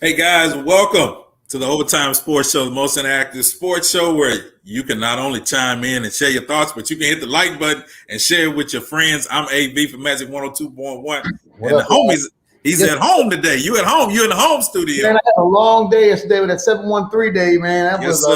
Hey guys, welcome to the Overtime Sports Show, the most interactive sports show where you can not only chime in and share your thoughts, but you can hit the like button and share it with your friends. I'm AV from Magic 102.1. And the homies, he's at home today. You at home. You in the home studio. Man, I had a long day yesterday with that 713 day, man. That was a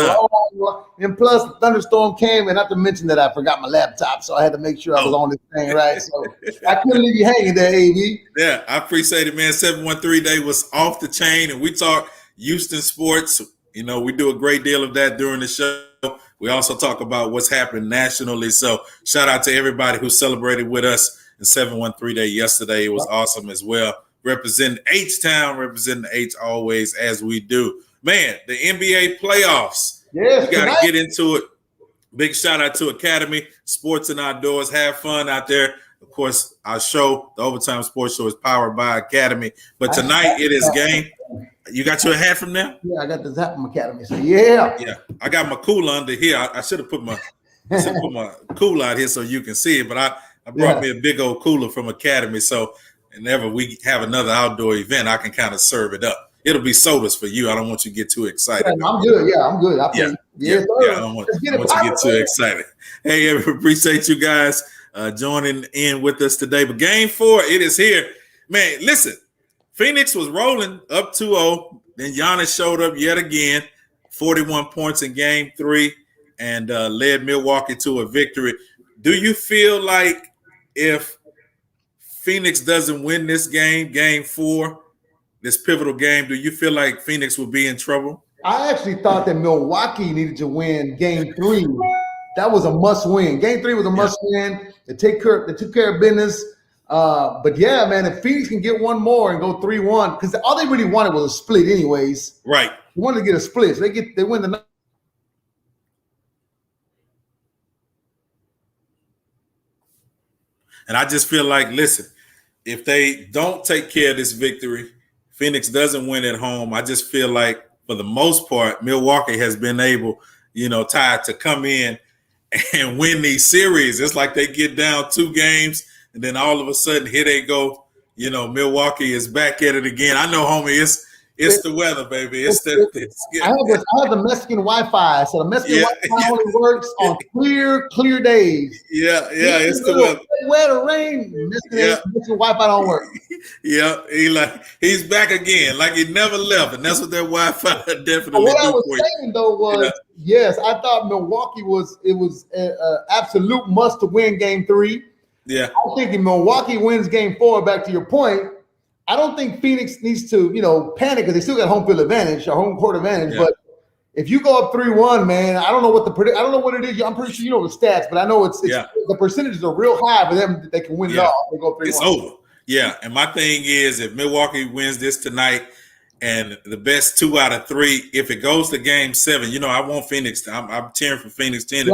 long, and plus the thunderstorm came, and not to mention that I forgot my laptop, so I had to make sure I was on this thing right. So I couldn't leave you hanging there, AV. Yeah, I appreciate it, man. 713 day was off the chain, and we talk Houston sports. You know, we do a great deal of that during the show. We also talk about what's happening nationally. So shout out to everybody who celebrated with us in 713 day yesterday. It was awesome as well. Representing H-Town, representing the H always as we do. Man, the NBA playoffs. Yes, we got to get into it. Big shout out to Academy Sports and Outdoors. Have fun out there. Of course, our show, the Overtime Sports Show, is powered by Academy. But tonight it is game. You got your hat from them? Yeah, I got this hat from Academy. So yeah. I got my cooler under here. I should have put my cooler out here so you can see it. But I brought me a big old cooler from Academy. So whenever we have another outdoor event, I can kind of serve it up. It'll be sodas for you. I don't want you to get too excited. Yeah, I'm good. Yeah, I'm good. I don't want you to get too excited. Hey, appreciate you guys joining in with us today. But Game 4, it is here. Man, listen, Phoenix was rolling up 2-0. Then Giannis showed up yet again, 41 points in Game 3, and led Milwaukee to a victory. Do you feel like if Phoenix doesn't win this game, Game 4, this pivotal game, do you feel like Phoenix will be in trouble? I actually thought that Milwaukee needed to win Game 3. That was a must-win. Game 3 was a must-win. They took care of business. But yeah, man, if Phoenix can get one more and go 3-1, because all they really wanted was a split, anyways. Right. They wanted to get a split. So they win the. And I just feel like, listen, if they don't take care of this victory, Phoenix doesn't win at home. I just feel like, for the most part, Milwaukee has been able, Ty, to come in and win these series. It's like they get down 2 games, and then all of a sudden, here they go. Milwaukee is back at it again. I know, homie, it's the weather, baby. I have the Mexican Wi-Fi, so the Mexican Wi-Fi only works on clear days. Yeah, it's the weather. Wet or rain, Mexican Wi-Fi don't work. Yeah, he's back again, like he never left, and that's what that Wi-Fi definitely. What I was saying though was, yes, I thought Milwaukee was an absolute must to win Game 3. Yeah, I think if Milwaukee wins Game 4, back to your point, I don't think Phoenix needs to, panic because they still got home field advantage or home court advantage. Yeah. But if you go up 3-1, man, I don't know what it is. I'm pretty sure you know the stats, but I know it's the percentages are real high for them that they can win it all. They go 3-1. It's over. Yeah, and my thing is, if Milwaukee wins this tonight, and the best 2 out of 3, if it goes to Game 7, I want Phoenix. I'm cheering for Phoenix, cheering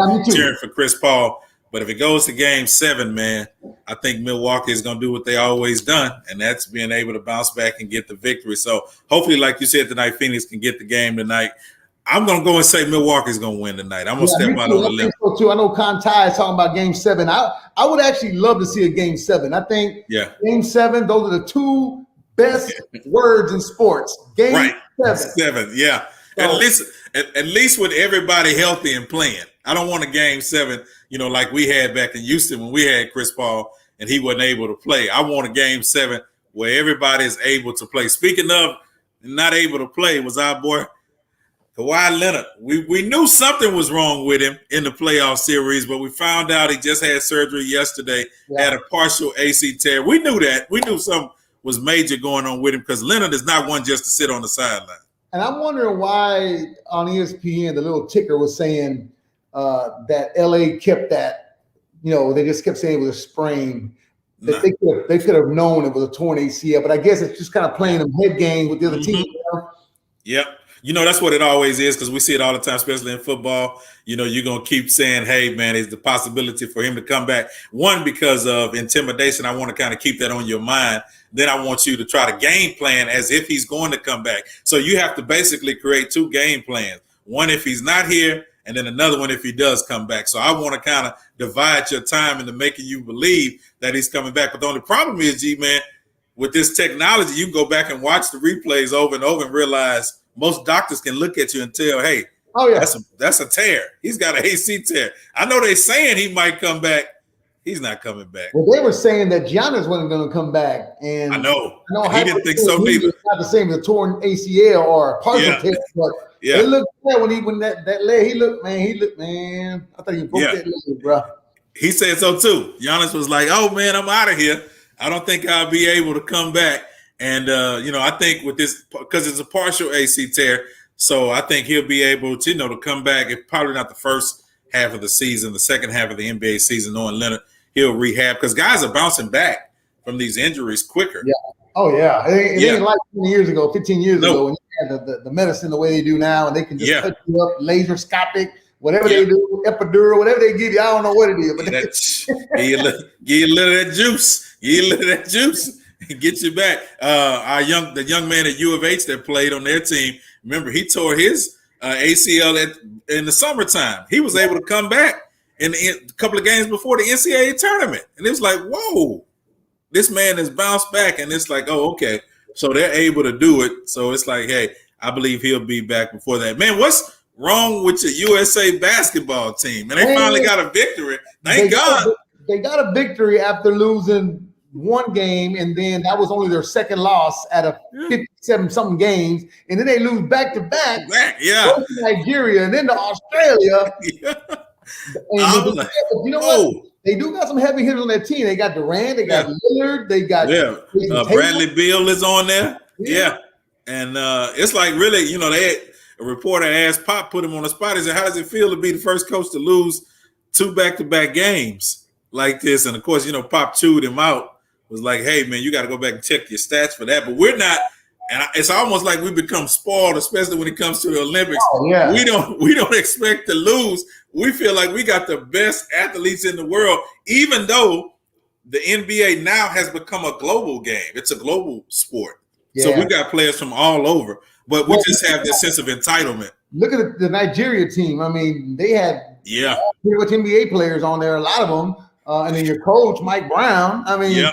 for Chris Paul. But if it goes to Game 7, man, I think Milwaukee is going to do what they always done, and that's being able to bounce back and get the victory. So hopefully, like you said tonight, Phoenix can get the game tonight. I'm going to go and say Milwaukee's going to win tonight. I'm going to step out on the limb. So too. I know Conti is talking about Game 7. I would actually love to see a Game 7. I think Game 7, those are the 2 best words in sports. Game 7, yeah. So, at least with everybody healthy and playing. I don't want a Game 7, like we had back in Houston when we had Chris Paul and he wasn't able to play. I want a Game 7 where everybody is able to play. Speaking of not able to play, was our boy Kawhi Leonard. We knew something was wrong with him in the playoff series, but we found out he just had surgery yesterday, had a partial AC tear. We knew that. We knew something was major going on with him because Leonard is not one just to sit on the sideline. And I'm wondering why on ESPN, the little ticker was saying that LA kept that, they just kept saying it was a sprain. Nah. They could have known it was a torn ACL, but I guess it's just kind of playing them head game with the other team. Yep. That's what it always is because we see it all the time, especially in football. You're going to keep saying, hey, man, is the possibility for him to come back. One, because of intimidation. I want to kind of keep that on your mind. Then I want you to try to game plan as if he's going to come back. So you have to basically create 2 game plans. One if he's not here, and then another one if he does come back. So I want to kind of divide your time into making you believe that he's coming back. But the only problem is, G-Man, with this technology, you can go back and watch the replays over and over and realize most doctors can look at you and tell, hey, that's a tear. He's got an AC tear. I know they're saying he might come back. He's not coming back. Well, they were saying that Giannis wasn't going to come back, and I know he didn't think so neither. It's not the same as a torn ACL or a partial tear, but it looked bad when that leg. He looked, man. I thought he broke that leg, bro. He said so too. Giannis was like, "Oh man, I'm out of here. I don't think I'll be able to come back." And I think with this, because it's a partial AC tear, so I think he'll be able to, to come back. If probably not the first half of the season, the second half of the NBA season, knowing Leonard, he'll rehab because guys are bouncing back from these injuries quicker. Yeah. Oh yeah. It ain't like 20 years ago, 15 years ago, when you had the medicine the way they do now, and they can just cut you up, laseroscopic, whatever they do, epidural, whatever they give you. I don't know what it is, but give you a little of that juice. Give you a little of that juice and get you back. The young man at U of H that played on their team, remember he tore his ACL in the summertime. He was able to come back in a couple of games before the NCAA tournament. And it was like, whoa, this man has bounced back. And it's like, oh, okay. So they're able to do it. So it's like, hey, I believe he'll be back before that. Man, what's wrong with your USA basketball team? And they finally got a victory. Thank God. They got a victory after losing one game, and then that was only their second loss out of 57-something games. And then they lose back-to-back to Nigeria and then to Australia. And you know what? They do got some heavy hitters on that team. They got Durant, they got Lillard, they got Bradley Beal is on there. And it's like really, a reporter asked Pop, put him on the spot. He said, how does it feel to be the first coach to lose 2 back-to-back games like this? And of course, Pop chewed him out. Was like, hey man, you got to go back and check your stats for that. But we're not. And it's almost like we become spoiled, especially when it comes to the Olympics. We don't expect to lose. We feel like we got the best athletes in the world, even though the NBA now has become a global game. It's a global sport. So we got players from all over, but we just have this sense of entitlement. Look at the Nigeria team. I mean, they had pretty much NBA players on there, a lot of them. And then your coach, Mike Brown. I mean,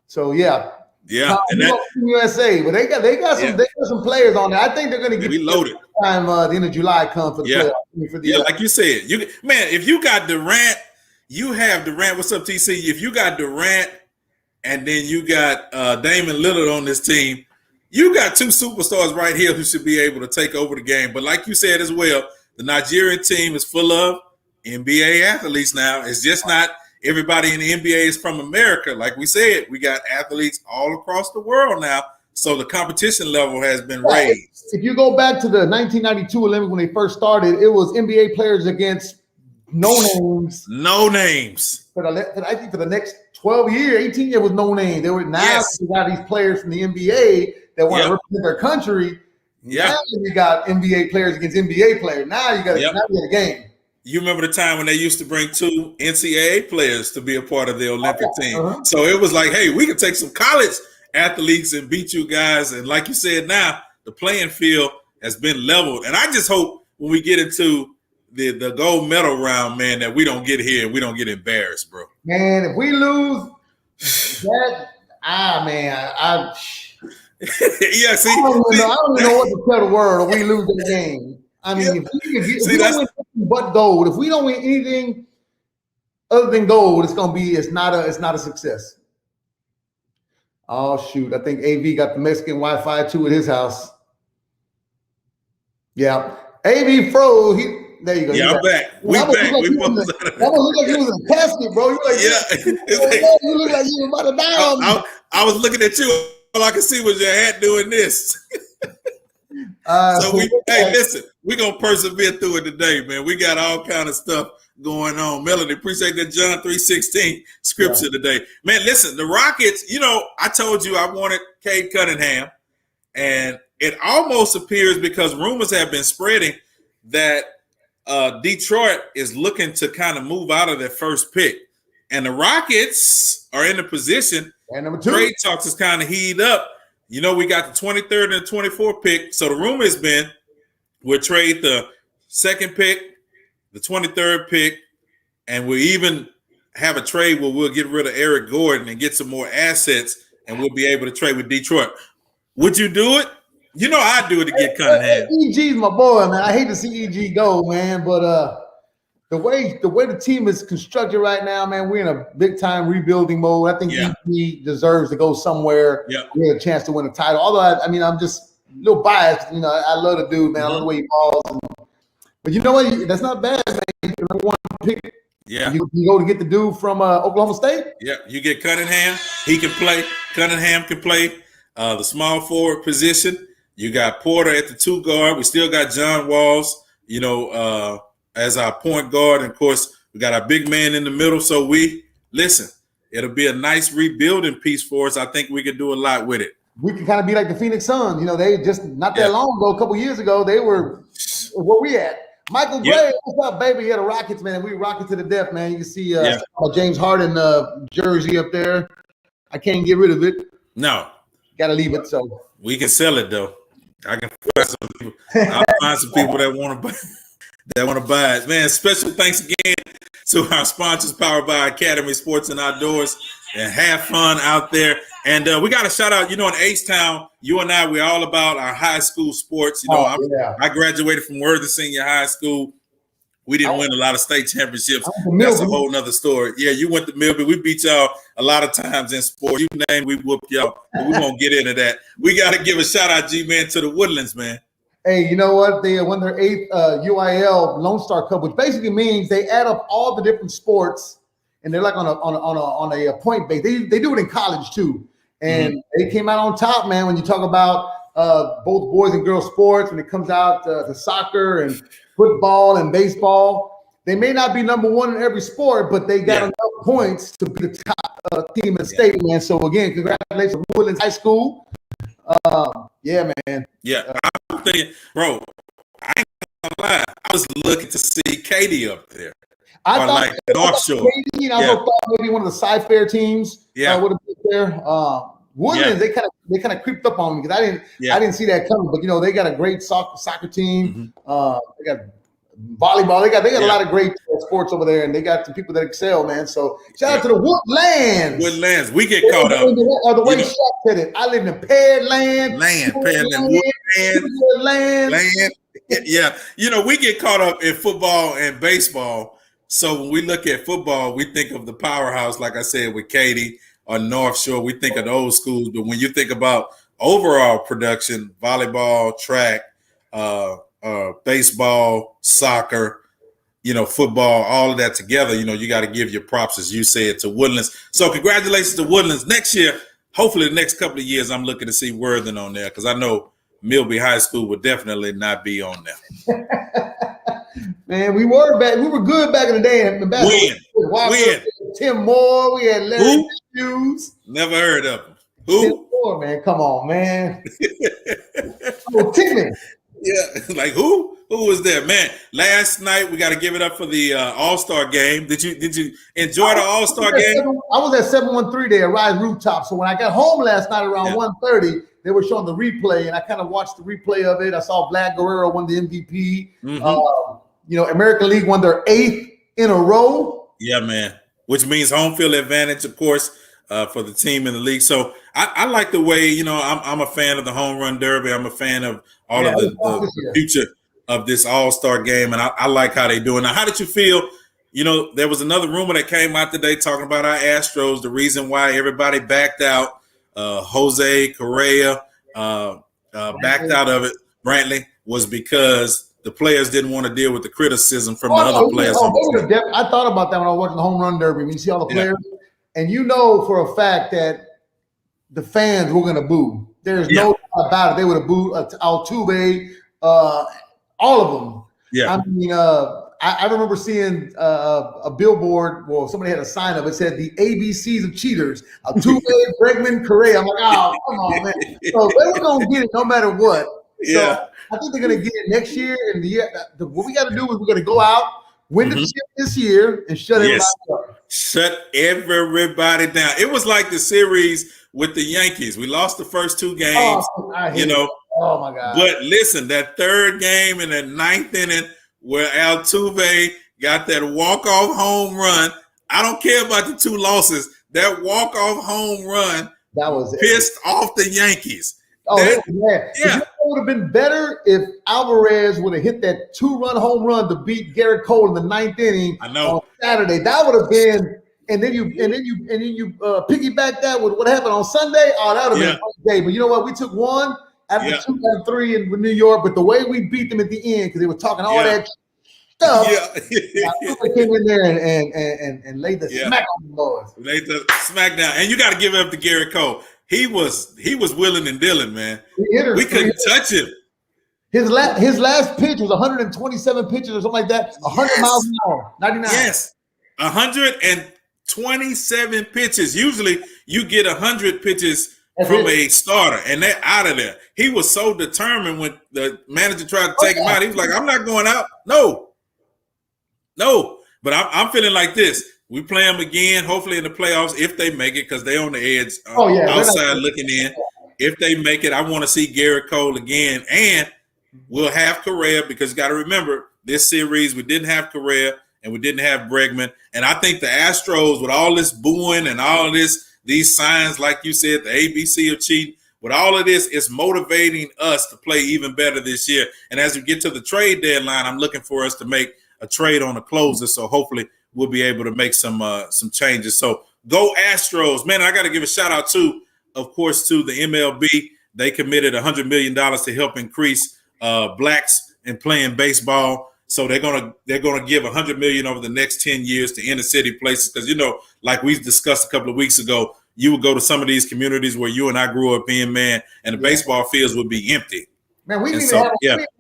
so and that USA, but they got some players on there. I think they're going to get loaded time the end of July come for the playoffs. Like you said, if you got Durant, you have Durant. What's up, TC? If you got Durant and then you got Damian Lillard on this team, you got 2 superstars right here who should be able to take over the game. But like you said as well, the Nigerian team is full of NBA athletes now. It's just not everybody in the NBA is from America. Like we said, we got athletes all across the world now. So the competition level has been raised. If you go back to the 1992 Olympics when they first started, it was NBA players against no names. No names. But I think for the next 12 years, 18 years was no name. They were now you got these players from the NBA that want to represent their country. Now you got NBA players against NBA players. Now you got a game. You remember the time when they used to bring 2 NCAA players to be a part of the Olympic team. So it was like, hey, we can take some college athletes and beat you guys. And like you said, now the playing field has been leveled. And I just hope when we get into the gold medal round, man, that we don't get here and we don't get embarrassed, bro. Man, if we lose that, I see, I don't even know what to tell the world if we lose the game. I mean, if we don't win anything but gold, if we don't win anything other than gold, it's not a success. Oh shoot! I think AV got the Mexican Wi-Fi too at his house. Yeah, AV froze. There you go. Yeah, I'm back. We back. That look like he was in a casket, bro. You look like you were about to die. I was looking at you. All I could see was your hat doing this. Listen, we're going to persevere through it today, man. We got all kind of stuff going on. Melody, appreciate that John 3:16 scripture today. Man, listen, the Rockets, I told you I wanted Cade Cunningham, and it almost appears because rumors have been spreading that Detroit is looking to kind of move out of their first pick. And the Rockets are in a position, and number 2, trade talks is kind of heated up. We got the 23rd and the 24th pick. So the rumor has been we'll trade the 2nd pick, the 23rd pick, and we'll even have a trade where we'll get rid of Eric Gordon and get some more assets and we'll be able to trade with Detroit. Would you do it? You know I'd do it to get Cunningham. EG's my boy, man. I hate to see EG go, man, but the way the team is constructed right now, man, we're in a big time rebuilding mode. I think EG deserves to go somewhere. Yeah, we had a chance to win a title. Although I'm just a little biased. You know, I love the dude, man. I love the way he balls. But you know what? That's not bad, man. Number one pick. Yeah, you go to get the dude from Oklahoma State. Yeah, you get Cunningham. He can play. Cunningham can play the small forward position. You got Porter at the 2 guard. We still got John Walls, you know, as our point guard. And, of course, we got our big man in the middle. So it'll be a nice rebuilding piece for us. I think we can do a lot with it. We can kind of be like the Phoenix Suns. You know, they just not that long ago, a couple years ago, they were where we at. Michael Gray, what's up, baby? He had a Rockets, man. We rocket to the death, man. You can see James Harden jersey up there. I can't get rid of it. No. Got to leave it. So we can sell it, though. I can find some people. I'll find some people that want to buy it. Man, special thanks again to our sponsors, powered by Academy Sports and Outdoors. And have fun out there. And we got to shout out, you know, in H-Town, you and I, we're all about our high school sports. You know, I graduated from Worthing Senior High School. We didn't win a lot of state championships. That's a whole nother story. Yeah, you went to Millville. We beat y'all a lot of times in sports. You name, we whooped y'all. But we won't get into that. We got to give a shout out, G-Man, to the Woodlands, man. Hey, you know what? They won their 8th UIL Lone Star Cup, which basically means they add up all the different sports, and they're like on a point base. They do it in college too, and they came out on top, man. When you talk about both boys and girls sports, when it comes out to soccer and football and baseball, they may not be number one in every sport, but they got enough points to be the top team in the state, man. So again, congratulations to Woodlands High School. Yeah, man. Yeah, I'm thinking, bro, I ain't gonna lie. I was looking to see Katie up there. I thought like North Shore. Katie, I thought maybe one of the Sci-Fair teams would have been there. Woodlands, they kind of creeped up on me because I didn't see that coming. But you know, they got a great soccer team. They got volleyball. They got a lot of great sports over there, and they got some people that excel, man. So shout out to the Woodlands. Woodlands, we get caught up. The way Shaq said it, I live in Pearland. Woodland. Yeah, you know, we get caught up in football and baseball. So when we look at football, we think of the powerhouse, like I said, with Katy or North Shore. We think of those schools. But when you think about overall production, volleyball, track, baseball, soccer, you know, football, all of that together, you know, you got to give your props, as you said, to Woodlands. So congratulations to Woodlands. Next year, hopefully the next couple of years, I'm looking to see Worthing on there because I know Millby High School would definitely not be on there. Man, we were good back in the day. When? Tim Moore, we had Larry Hughes. Never heard of him. Who? Tim Moore, man. Come on, man. Timmy. Yeah, like who? Who was there, man? Last night we got to give it up for the All-Star game. Did you enjoy the All-Star game? I was at 713 there, Rise Rooftop. So when I got home last night around 1:30, they were showing the replay, and I kind of watched the replay of it. I saw Vlad Guerrero won the MVP. You know, American League won their 8th in a row. Yeah, man. Which means home field advantage, of course, for the team in the league. So I like the way, you know, I'm a fan of the home run derby. I'm a fan of all of the future of this All-Star game, and I like how they do it. Now, how did you feel? You know, there was another rumor that came out today talking about our Astros. The reason why everybody backed out, Jose Correa backed out of it, Brantley, was because the players didn't want to deal with the criticism from the other players. I thought about that when I was watching the home run derby. When you see all the players, and you know for a fact that the fans were going to boo. There's no doubt about it. They would have booed Altuve, all of them. Yeah. I mean, I remember seeing a billboard. Well, somebody had a sign up. It said the ABCs of cheaters: Altuve, Bregman, Correa. I'm like, oh, come on, man. So they were going to get it no matter what. So I think they're going to get it next year. And what we got to do is we're going to go out, win the chip this year, and shut everybody up. Shut everybody down. It was like the series with the Yankees. We lost the first 2 games, you know. Oh, my God. But listen, that 3rd game in the 9th inning where Altuve got that walk-off home run, I don't care about the 2 losses. That walk-off home run That was pissed off the Yankees. Oh, that, yeah. It would have been better if Alvarez would have hit that 2-run home run to beat Garrett Cole in the 9th inning on Saturday. That would have been, and then you piggyback that with what happened on Sunday. Oh, that would have been a great day. But you know what? We took one after 2 out of 3 in New York. But the way we beat them at the end, because they were talking all that stuff. I came in there and laid the smack on the boys. Laid the smack down, and you got to give it up to Garrett Cole. He was willing and dealing, man. We couldn't touch him. His last pitch was 127 pitches or something like that. 100 miles an hour, 99. Yes, 127 pitches. Usually, you get 100 pitches from a starter, and they're out of there. He was so determined when the manager tried to take him out. He was like, "I'm not going out. No." But I'm feeling like this. We play them again, hopefully in the playoffs, if they make it, because they're on the edge, outside looking in. If they make it, I want to see Garrett Cole again. And we'll have Correa, because you got to remember, this series, we didn't have Correa and we didn't have Bregman. And I think the Astros, with all this booing and all of these signs, like you said, the ABC of cheating, with all of this, it's motivating us to play even better this year. And as we get to the trade deadline, I'm looking for us to make a trade on a closer. So hopefully we'll be able to make some changes. So go Astros, man. I got to give a shout out to, of course, to the MLB. They committed $100 million to help increase blacks in playing baseball. So they're gonna give $100 million over the next 10 years to inner city places. Because, you know, like we discussed a couple of weeks ago, you would go to some of these communities where you and I grew up in, man, and the baseball fields would be empty. Man, we didn't have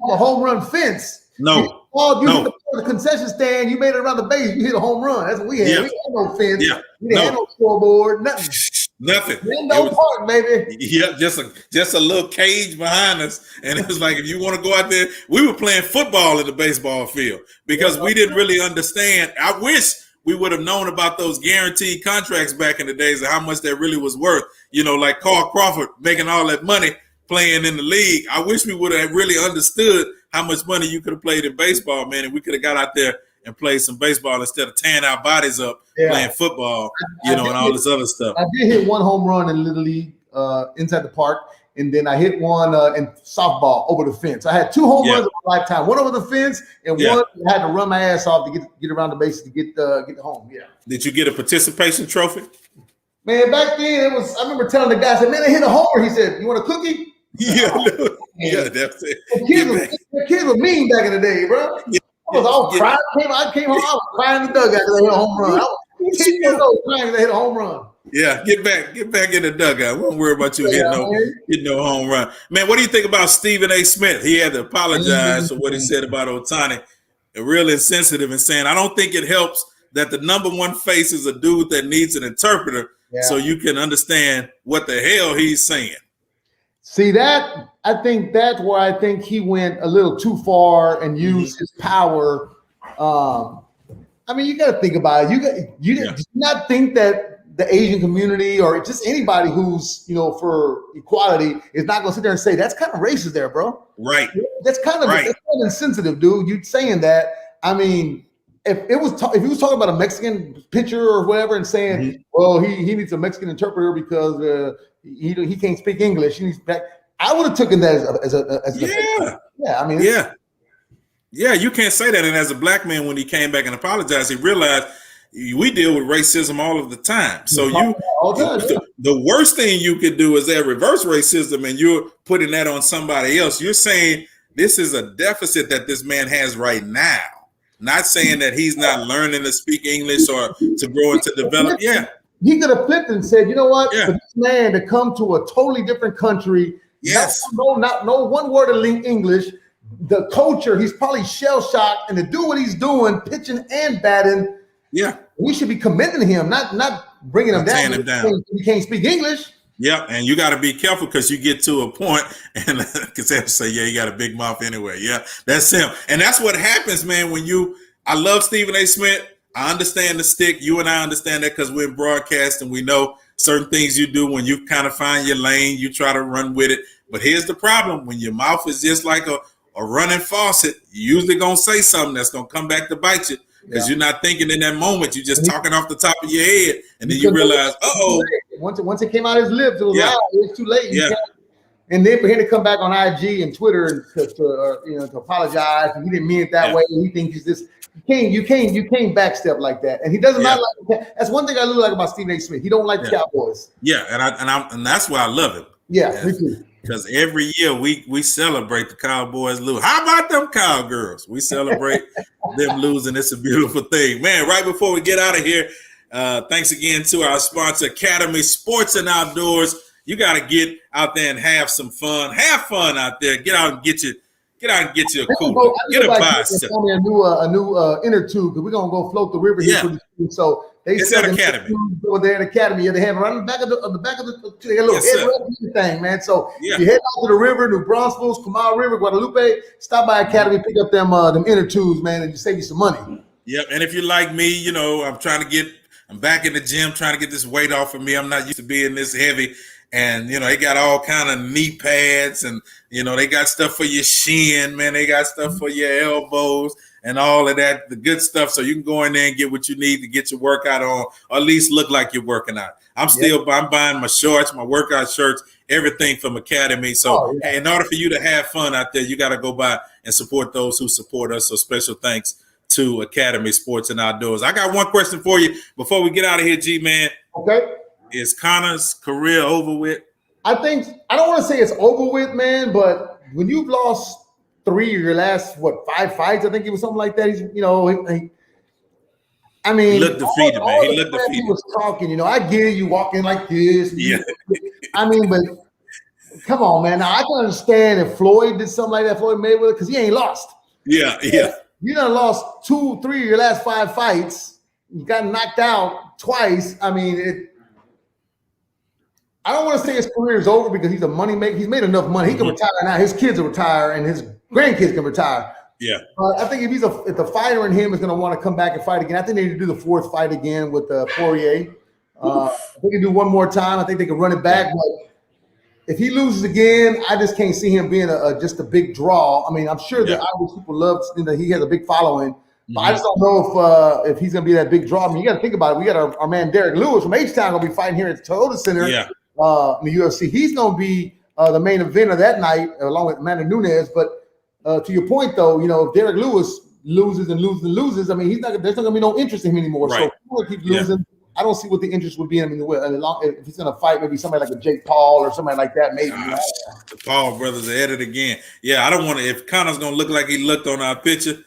a home run fence. No. You hit the concession stand, you made it around the base, you hit a home run. That's what we had. We had no fence. We didn't have no scoreboard, nothing. No park, baby. Yeah, just a little cage behind us. And it was like, if you want to go out there, we were playing football in the baseball field because we didn't really understand. I wish we would have known about those guaranteed contracts back in the days and how much that really was worth. You know, like Carl Crawford making all that money playing in the league. I wish we would have really understood how much money you could have played in baseball, man, and we could have got out there and played some baseball instead of tearing our bodies up playing football, and all this other stuff. I did hit one home run in Little League inside the park, and then I hit one in softball over the fence. I had 2 home runs in my lifetime, one over the fence, and one I had to run my ass off to get around the bases to get home. Yeah. Did you get a participation trophy? Man, back then I remember telling the guy, I said, "Man, I hit a homer." He said, "You want a cookie?" That's it. The kids were mean back in the day, bro. I was all crying. I came home, I was crying in the dugout because I hit a home run. I was 10 years old crying because I hit a home run. Yeah, get back in the dugout. We don't worry about you hitting no home run. Man, what do you think about Stephen A. Smith? He had to apologize for what he said about Ohtani. Real insensitive and saying, I don't think it helps that the number one face is a dude that needs an interpreter so you can understand what the hell he's saying. See that? I think that's where I think he went a little too far and used his power. I mean, you got to think about it. You do not think that the Asian community or just anybody who's for equality is not going to sit there and say that's kind of racist, there, bro. Right. That's kind of insensitive, dude. You saying that? I mean, if he was talking about a Mexican pitcher or whatever and saying, well, he needs a Mexican interpreter because he can't speak English. He needs back. I would have taken that as I mean, you can't say that. And as a black man, when he came back and apologized, he realized we deal with racism all of the time. So the worst thing you could do is that reverse racism, and you're putting that on somebody else. You're saying this is a deficit that this man has right now. Not saying that he's not learning to speak English or to grow and to develop. Yeah. He could have flipped and said, you know what? For this man to come to a totally different country, no one word of English, the culture, he's probably shell-shocked, and to do what he's doing, pitching and batting, we should be commending him, not bringing him down. He can't speak English. Yeah, and you got to be careful because you get to a point and because they say, you got a big mouth anyway. Yeah, that's him. And that's what happens, man, I love Stephen A. Smith. I understand the stick. You and I understand that because we're in broadcast and we know certain things you do when you kind of find your lane, you try to run with it. But here's the problem. When your mouth is just like a running faucet, you're usually going to say something that's going to come back to bite you. because you're not thinking in that moment. You're just talking off the top of your head, and then you realize, once it came out of his lips, it was loud. It was too late. And then for him to come back on IG and Twitter and to apologize, and he didn't mean it that way. And he thinks he's this. You can't backstep like that. And he doesn't not like. That's one thing I really like about Stephen A. Smith. He don't like the Cowboys. Yeah, and that's why I love him. Yeah, me too. Because every year we celebrate the Cowboys lose. How about them Cowgirls? We celebrate them losing. It's a beautiful thing, man. Right before we get out of here, thanks again to our sponsor, Academy Sports and Outdoors. You got to get out there and have some fun. Have fun out there. Get out and get you a cooler. Get a bicycle. A new inner tube, because we're gonna go float the river here. So it's at Academy. Over there at Academy. They have right on the back of the they got a little thing, man. So if you head out to the river, New Braunfels, Kamal River, Guadalupe, stop by Academy, pick up them inner tubes, man, and you save you some money. Yep. And if you're like me, I'm back in the gym trying to get this weight off of me. I'm not used to being this heavy. And, they got all kind of knee pads and, they got stuff for your shin, man. They got stuff for your elbows and all of that, the good stuff. So you can go in there and get what you need to get your workout on, or at least look like you're working out. I'm buying my shorts, my workout shirts, everything from Academy. So in order for you to have fun out there, you got to go by and support those who support us. So special thanks to Academy Sports and Outdoors. I got one question for you before we get out of here, G-Man. Okay. Is Conor's career over with? I don't want to say it's over with, man, but when you've lost 3 of your last 5 fights, I think it was something like that. He's, he looked defeated, man. He looked defeated. He was talking, I get it, you walk in like this. But come on, man. Now I can understand if Floyd did something like that, Floyd Mayweather, because he ain't lost. Yeah. You done lost 2, 3 of your last 5 fights. You got knocked out twice. I don't want to say his career is over because he's a money maker. He's made enough money. He can retire now. His kids will retire and his grandkids can retire. Yeah. I think if the fighter in him is going to want to come back and fight again, I think they need to do the 4th fight again with Poirier. They can do one more time. I think they can run it back. But if he loses again, I just can't see him being just a big draw. I'm sure that Irish people love he has a big following. But I just don't know if he's going to be that big draw. You got to think about it. We got our man Derek Lewis from H-Town going to be fighting here at the Toyota Center. Yeah. In the UFC. He's going to be the main eventer that night, along with Amanda Nunes. But to your point, though, if Derek Lewis loses, there's not going to be no interest in him anymore. Right. So if he's going to keep losing, I don't see what the interest would be in him. If he's going to fight maybe somebody like a Jake Paul or somebody like that, maybe. The Paul brothers are at it again. Yeah, I don't want to. If Conor's going to look like he looked on our picture,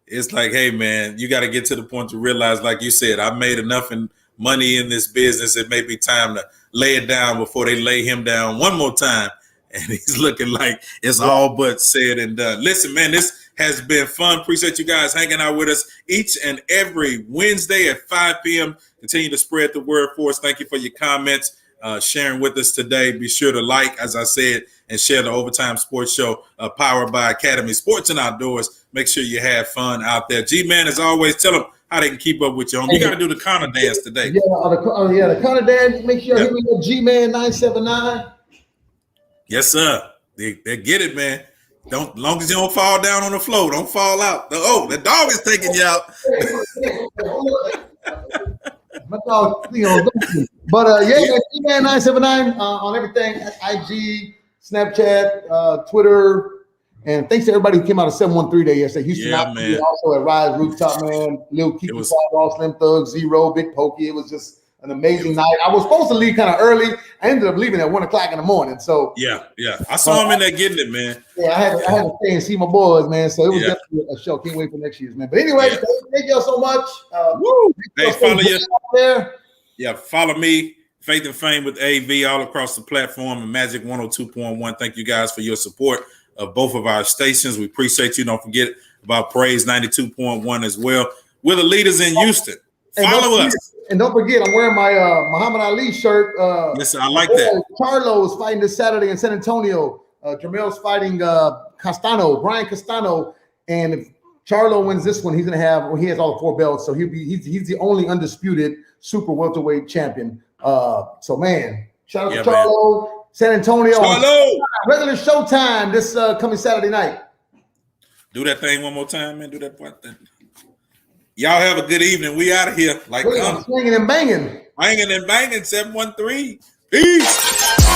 it's like, hey, man, you got to get to the point to realize, like you said, I've made enough money in this business. It may be time to lay it down before they lay him down one more time. And he's looking like it's all but said and done. Listen, man, this has been fun. Appreciate you guys hanging out with us each and every Wednesday at 5 p.m. Continue to spread the word for us. Thank you for your comments, sharing with us today. Be sure to like, as I said, and share the Overtime Sports Show powered by Academy Sports and Outdoors. Make sure you have fun out there. G-Man, as always, tell them how they can keep up with you. You got to do the Conor dance today. Yeah, the Conor dance. Make sure you hit me up, G-Man 979. Yes, sir. They get it, man. Long as you don't fall down on the floor, don't fall out. The dog is taking you out. But G-Man 979 on everything: IG, Snapchat, Twitter. And thanks to everybody who came out of 713 Day yesterday. Houston, man. Also at Rise Rooftop, man. Lil Kiki, Ball, Slim Thug, Zero, Big Pokey. It was just an amazing night. I was supposed to leave kind of early. I ended up leaving at 1 o'clock in the morning. So yeah. I saw him in there getting it, man. Yeah, I had to stay and see my boys, man. So it was definitely a show. Can't wait for next year's, man. But anyway, thank y'all so much. Hey, follow you there. Yeah, follow me. Faith and Fame with AV all across the platform and Magic 102.1. Thank you guys for your support of both of our stations. We appreciate you. Don't forget about Praise 92.1 as well. We're the leaders in Houston. Follow us. And don't forget, I'm wearing my Muhammad Ali shirt. Yes, I like that. Charlo is fighting this Saturday in San Antonio. Jamel's fighting Brian Castano. And if Charlo wins this one, he has all the 4 belts. So he's the only undisputed super welterweight champion. So man, shout out to Charlo. Man. San Antonio. Regular showtime this coming Saturday night. Do that thing one more time, man. Do that part. Y'all have a good evening. We out of here. Like Swinging and banging. Banging and banging. 713. Peace.